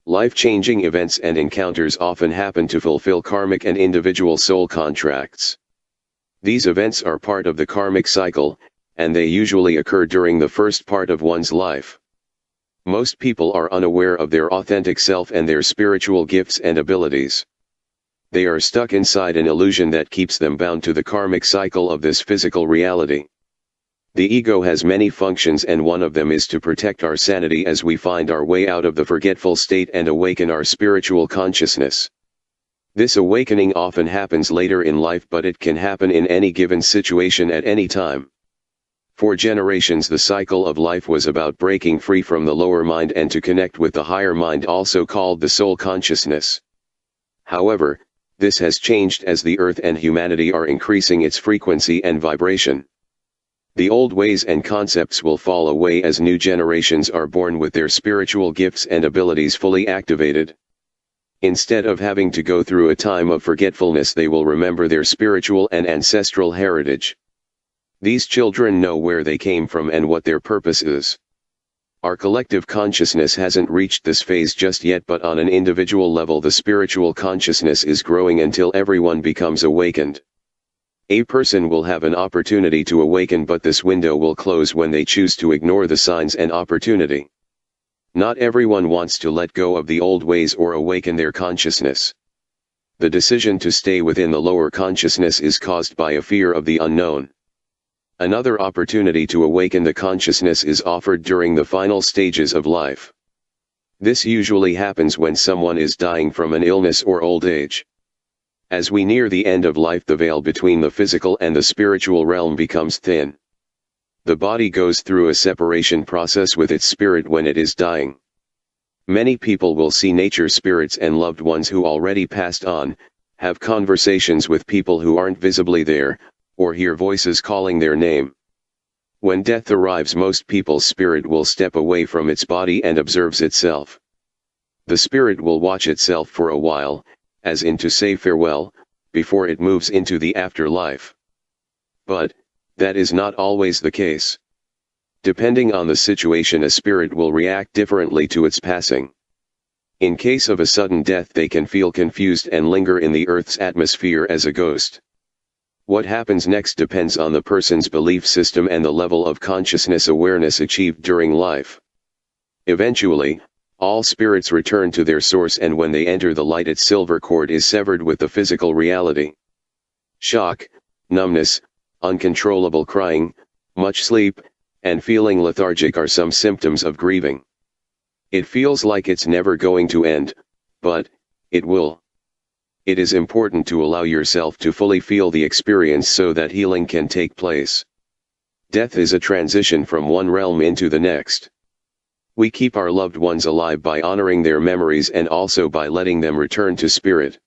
Life-changing events and encounters often happen to fulfill karmic and individual soul contracts. These events are part of the karmic cycle, and they usually occur during the first part of one's life. Most people are unaware of their authentic self and their spiritual gifts and abilities. They are stuck inside an illusion that keeps them bound to the karmic cycle of this physical reality. The ego has many functions, and one of them is to protect our sanity as we find our way out of the forgetful state and awaken our spiritual consciousness. This awakening often happens later in life, but it can happen in any given situation at any time. For generations the cycle of life was about breaking free from the lower mind and to connect with the higher mind, also called the soul consciousness. However, this has changed as the earth and humanity are increasing its frequency and vibration. The old ways and concepts will fall away as new generations are born with their spiritual gifts and abilities fully activated. Instead of having to go through a time of forgetfulness, they will remember their spiritual and ancestral heritage. These children know where they came from and what their purpose is. Our collective consciousness hasn't reached this phase just yet, but on an individual level the spiritual consciousness is growing until everyone becomes awakened. A person will have an opportunity to awaken, but this window will close when they choose to ignore the signs and opportunity. Not everyone wants to let go of the old ways or awaken their consciousness. The decision to stay within the lower consciousness is caused by a fear of the unknown. Another opportunity to awaken the consciousness is offered during the final stages of life. This usually happens when someone is dying from an illness or old age. As we near the end of life, the veil between the physical and the spiritual realm becomes thin. The body goes through a separation process with its spirit when it is dying. Many people will see nature spirits and loved ones who already passed on, have conversations with people who aren't visibly there, or hear voices calling their name. When death arrives, most people's spirit will step away from its body and observes itself. The spirit will watch itself for a while, as in to say farewell, before it moves into the afterlife. But that is not always the case. Depending on the situation, a spirit will react differently to its passing. In case of a sudden death, they can feel confused and linger in the earth's atmosphere as a ghost. What happens next depends on the person's belief system and the level of consciousness awareness achieved during life. Eventually, all spirits return to their source, and when they enter the light, its silver cord is severed with the physical reality. Shock, numbness, uncontrollable crying, much sleep, and feeling lethargic are some symptoms of grieving. It feels like it's never going to end, but it will. It is important to allow yourself to fully feel the experience so that healing can take place. Death is a transition from one realm into the next. We keep our loved ones alive by honoring their memories and also by letting them return to spirit.